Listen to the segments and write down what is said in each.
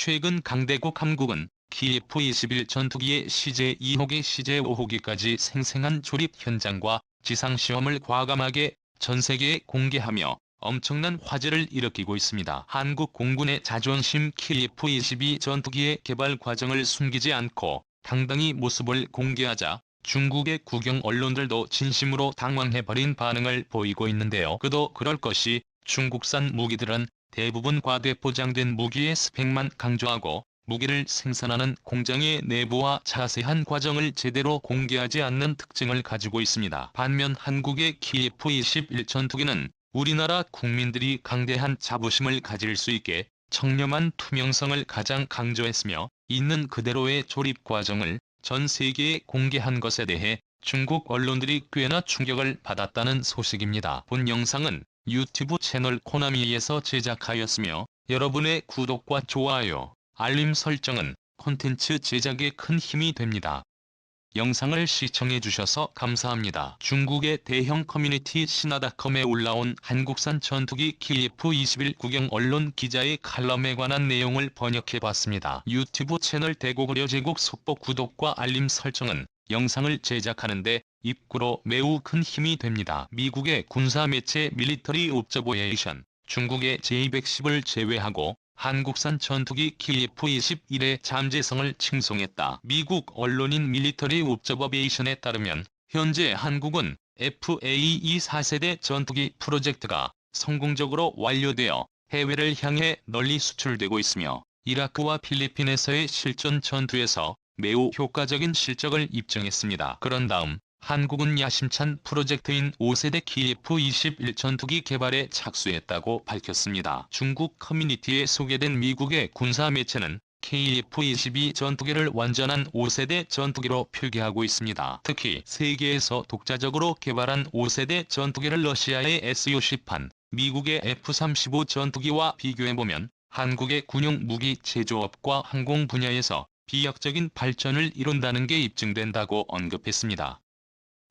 최근 강대국 한국은 KF-21 전투기의 CJ-2호기, CJ-5호기까지 생생한 조립 현장과 지상시험을 과감하게 전세계에 공개하며 엄청난 화제를 일으키고 있습니다. 한국 공군의 자존심 KF-22 전투기의 개발 과정을 숨기지 않고 당당히 모습을 공개하자 중국의 국영 언론들도 진심으로 당황해버린 반응을 보이고 있는데요. 그도 그럴 것이 중국산 무기들은 대부분 과대포장된 무기의 스펙만 강조하고 무기를 생산하는 공장의 내부와 자세한 과정을 제대로 공개하지 않는 특징을 가지고 있습니다. 반면 한국의 KF-21 전투기는 우리나라 국민들이 강대한 자부심을 가질 수 있게 청렴한 투명성을 가장 강조했으며 있는 그대로의 조립 과정을 전 세계에 공개한 것에 대해 중국 언론들이 꽤나 충격을 받았다는 소식입니다. 본 영상은 유튜브 채널 코나미에서 제작하였으며 여러분의 구독과 좋아요, 알림 설정은 콘텐츠 제작에 큰 힘이 됩니다. 영상을 시청해주셔서 감사합니다. 중국의 대형 커뮤니티 신화닷컴에 올라온 한국산 전투기 KF-21 국영 언론 기자의 칼럼에 관한 내용을 번역해봤습니다. 유튜브 채널 대고구려 제국 속보 구독과 알림 설정은 영상을 제작하는데 입구로 매우 큰 힘이 됩니다. 미국의 군사매체 밀리터리 옵저버에이션, 중국의 J-110을 제외하고 한국산 전투기 KF-21의 잠재성을 칭송했다. 미국 언론인 밀리터리 옵저버베이션에 따르면 현재 한국은 FAE 4세대 전투기 프로젝트가 성공적으로 완료되어 해외를 향해 널리 수출되고 있으며 이라크와 필리핀에서의 실전 전투에서 매우 효과적인 실적을 입증했습니다. 그런 다음 한국은 야심찬 프로젝트인 5세대 KF-21 전투기 개발에 착수했다고 밝혔습니다. 중국 커뮤니티에 소개된 미국의 군사매체는 KF-22 전투기를 완전한 5세대 전투기로 표기하고 있습니다. 특히 세계에서 독자적으로 개발한 5세대 전투기를 러시아의 Su-10판, 미국의 F-35 전투기와 비교해보면 한국의 군용 무기 제조업과 항공 분야에서 비약적인 발전을 이룬다는 게 입증된다고 언급했습니다.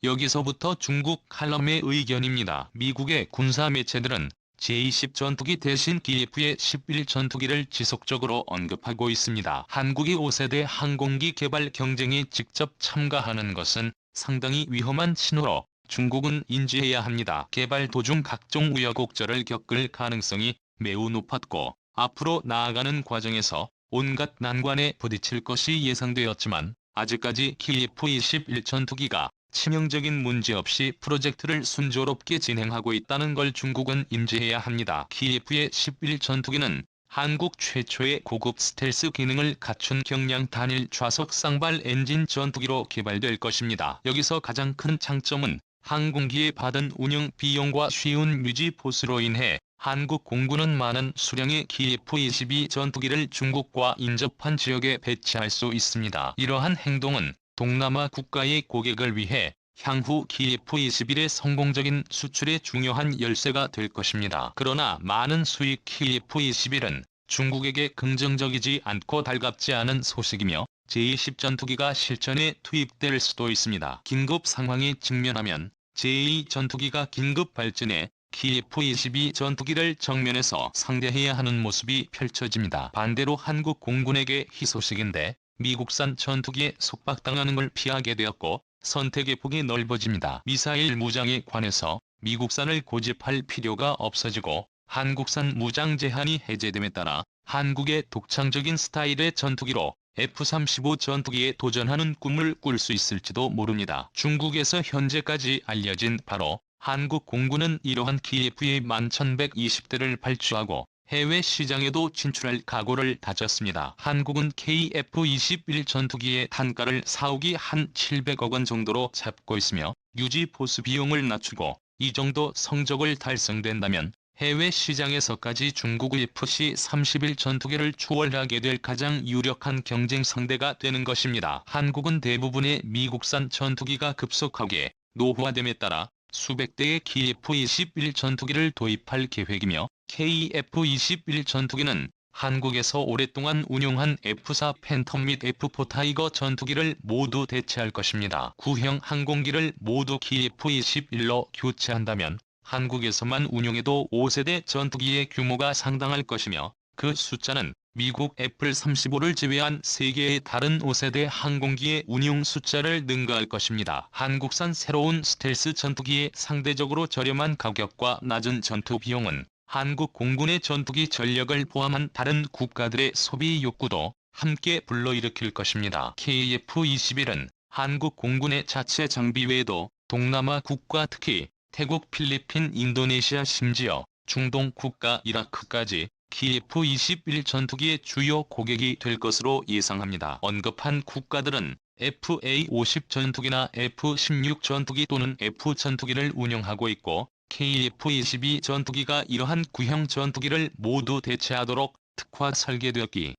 여기서부터 중국 칼럼의 의견입니다. 미국의 군사 매체들은 J-10 전투기 대신 KF-의 11 전투기를 지속적으로 언급하고 있습니다. 한국이 5세대 항공기 개발 경쟁에 직접 참가하는 것은 상당히 위험한 신호로 중국은 인지해야 합니다. 개발 도중 각종 우여곡절을 겪을 가능성이 매우 높았고 앞으로 나아가는 과정에서 온갖 난관에 부딪힐 것이 예상되었지만 아직까지 KF-21 전투기가 치명적인 문제 없이 프로젝트를 순조롭게 진행하고 있다는 걸 중국은 인지해야 합니다. KF-의 11 전투기는 한국 최초의 고급 스텔스 기능을 갖춘 경량 단일 좌석 쌍발 엔진 전투기로 개발될 것입니다. 여기서 가장 큰 장점은 항공기에 받은 운영 비용과 쉬운 유지 보수로 인해 한국 공군은 많은 수량의 KF-22 전투기를 중국과 인접한 지역에 배치할 수 있습니다. 이러한 행동은 동남아 국가의 고객을 위해 향후 KF-21의 성공적인 수출에 중요한 열쇠가 될 것입니다. 그러나 많은 수익 KF-21은 중국에게 긍정적이지 않고 달갑지 않은 소식이며 J-10 전투기가 실전에 투입될 수도 있습니다. 긴급 상황에 직면하면 제2 전투기가 긴급 발진해 KF-22 전투기를 정면에서 상대해야 하는 모습이 펼쳐집니다. 반대로 한국 공군에게 희소식인데 미국산 전투기에 속박당하는 걸 피하게 되었고 선택의 폭이 넓어집니다. 미사일 무장에 관해서 미국산을 고집할 필요가 없어지고 한국산 무장 제한이 해제됨에 따라 한국의 독창적인 스타일의 전투기로 F-35 전투기에 도전하는 꿈을 꿀 수 있을지도 모릅니다. 중국에서 현재까지 알려진 바로 한국 공군은 이러한 KF-의 11,120대를 발주하고 해외 시장에도 진출할 각오를 다졌습니다. 한국은 KF-21 전투기의 단가를 4억이 한 700억 원 정도로 잡고 있으며 유지 보수 비용을 낮추고 이 정도 성적을 달성된다면 해외 시장에서까지 중국의 FC-31 전투기를 추월하게 될 가장 유력한 경쟁 상대가 되는 것입니다. 한국은 대부분의 미국산 전투기가 급속하게 노후화됨에 따라 수백 대의 KF-21 전투기를 도입할 계획이며 KF-21 전투기는 한국에서 오랫동안 운용한 F-4 팬텀 및 F-4 타이거 전투기를 모두 대체할 것입니다. 구형 항공기를 모두 KF-21로 교체한다면 한국에서만 운용해도 5세대 전투기의 규모가 상당할 것이며 그 숫자는 미국 F-35를 제외한 세계의 다른 5세대 항공기의 운용 숫자를 능가할 것입니다. 한국산 새로운 스텔스 전투기의 상대적으로 저렴한 가격과 낮은 전투 비용은 한국 공군의 전투기 전력을 포함한 다른 국가들의 소비 욕구도 함께 불러일으킬 것입니다. KF-21은 한국 공군의 자체 장비 외에도 동남아 국가 특히 태국, 필리핀, 인도네시아 심지어 중동 국가 이라크까지 KF-21 전투기의 주요 고객이 될 것으로 예상합니다. 언급한 국가들은 FA-50 전투기나 F-16 전투기 또는 F 전투기를 운영하고 있고 KF-22 전투기가 이러한 구형 전투기를 모두 대체하도록 특화 설계되었기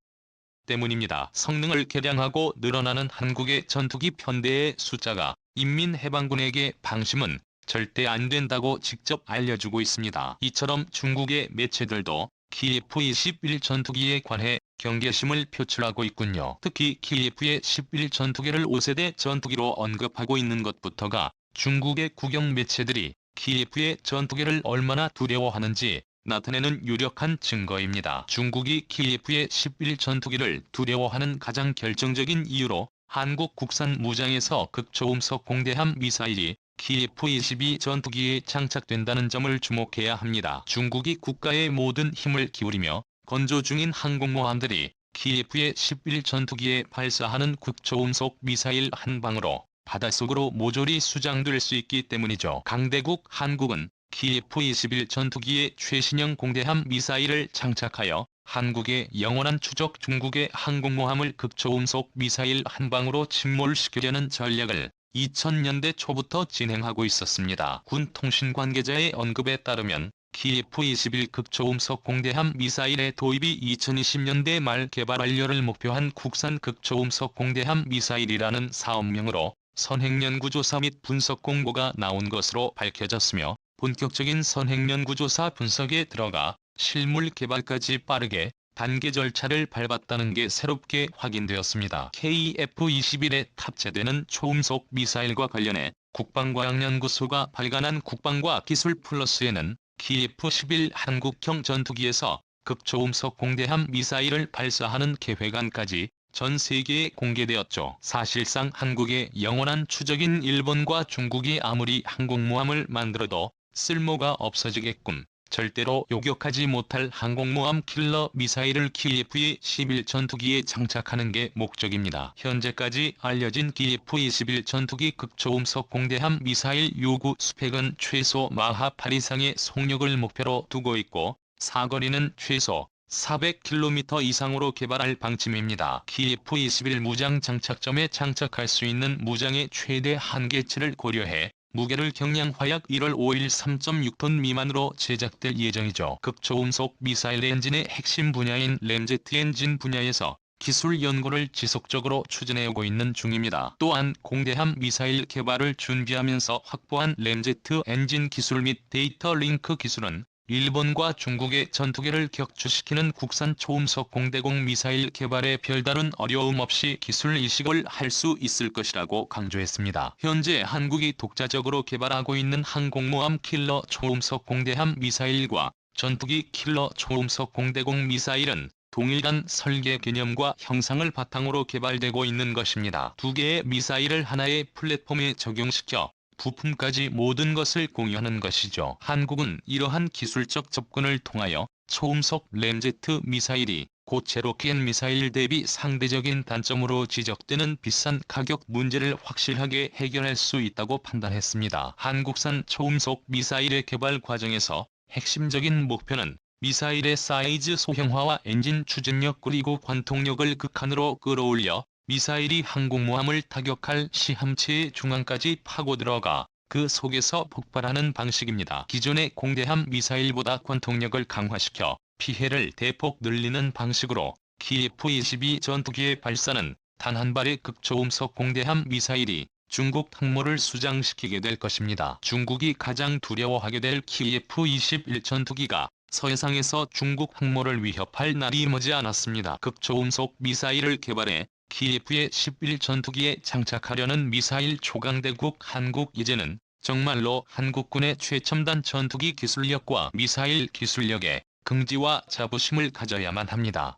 때문입니다. 성능을 개량하고 늘어나는 한국의 전투기 편대의 숫자가 인민해방군에게 방심은 절대 안 된다고 직접 알려주고 있습니다. 이처럼 중국의 매체들도 KF-21 전투기에 관해 경계심을 표출하고 있군요. 특히 KF-21 전투기를 5세대 전투기로 언급하고 있는 것부터가 중국의 국영 매체들이 KF의 전투기를 얼마나 두려워하는지 나타내는 유력한 증거입니다. 중국이 KF-21 전투기를 두려워하는 가장 결정적인 이유로 한국 국산 무장에서 극초음속 공대함 미사일이 KF-22 전투기에 장착된다는 점을 주목해야 합니다. 중국이 국가의 모든 힘을 기울이며 건조 중인 항공모함들이 KF-21 전투기에 발사하는 극초음속 미사일 한 방으로 바닷속으로 모조리 수장될 수 있기 때문이죠. 강대국 한국은 KF-21 전투기에 최신형 공대함 미사일을 장착하여 한국의 영원한 추적 중국의 항공모함을 극초음속 미사일 한 방으로 침몰시키려는 전략을 2000년대 초부터 진행하고 있었습니다. 군 통신 관계자의 언급에 따르면 KF-21 극초음속 공대함 미사일의 도입이 2020년대 말 개발 완료를 목표한 국산 극초음속 공대함 미사일이라는 사업명으로 선행연구조사 및 분석 공고가 나온 것으로 밝혀졌으며 본격적인 선행연구조사 분석에 들어가 실물 개발까지 빠르게 단계 절차를 밟았다는 게 새롭게 확인되었습니다. KF-21에 탑재되는 초음속 미사일과 관련해 국방과학연구소가 발간한 국방과 기술 플러스에는 KF-11 한국형 전투기에서 극초음속 공대함 미사일을 발사하는 계획안까지 전 세계에 공개되었죠. 사실상 한국의 영원한 추적인 일본과 중국이 아무리 항공모함을 만들어도 쓸모가 없어지게끔 절대로 요격하지 못할 항공모함 킬러 미사일을 KF-21 전투기에 장착하는 게 목적입니다. 현재까지 알려진 KF-21 전투기 극초음속 공대함 미사일 요구 스펙은 최소 마하 8 이상의 속력을 목표로 두고 있고 사거리는 최소 400km 이상으로 개발할 방침입니다. KF-21 무장 장착점에 장착할 수 있는 무장의 최대 한계치를 고려해 무게를 경량 화약 1월 5일 3.6톤 미만으로 제작될 예정이죠. 극초음속 미사일 엔진의 핵심 분야인 램제트 엔진 분야에서 기술 연구를 지속적으로 추진해오고 있는 중입니다. 또한 공대함 미사일 개발을 준비하면서 확보한 램제트 엔진 기술 및 데이터 링크 기술은 일본과 중국의 전투기를 격추시키는 국산 초음속 공대공 미사일 개발에 별다른 어려움 없이 기술 이식을 할 수 있을 것이라고 강조했습니다. 현재 한국이 독자적으로 개발하고 있는 항공모함 킬러 초음속 공대함 미사일과 전투기 킬러 초음속 공대공 미사일은 동일한 설계 개념과 형상을 바탕으로 개발되고 있는 것입니다. 두 개의 미사일을 하나의 플랫폼에 적용시켜 부품까지 모든 것을 공유하는 것이죠. 한국은 이러한 기술적 접근을 통하여 초음속 램제트 미사일이 고체 로켓 미사일 대비 상대적인 단점으로 지적되는 비싼 가격 문제를 확실하게 해결할 수 있다고 판단했습니다. 한국산 초음속 미사일의 개발 과정에서 핵심적인 목표는 미사일의 사이즈 소형화와 엔진 추진력 그리고 관통력을 극한으로 끌어올려 미사일이 항공모함을 타격할 시함체의 중앙까지 파고 들어가 그 속에서 폭발하는 방식입니다. 기존의 공대함 미사일보다 관통력을 강화시켜 피해를 대폭 늘리는 방식으로 KF-22 전투기의 발사는 단 한 발의 극초음속 공대함 미사일이 중국 항모를 수장시키게 될 것입니다. 중국이 가장 두려워하게 될 KF-21 전투기가 서해상에서 중국 항모를 위협할 날이 머지 않았습니다. 극초음속 미사일을 개발해 KF-21 전투기에 장착하려는 미사일 초강대국 한국 이제는 정말로 한국군의 최첨단 전투기 기술력과 미사일 기술력에 긍지와 자부심을 가져야만 합니다.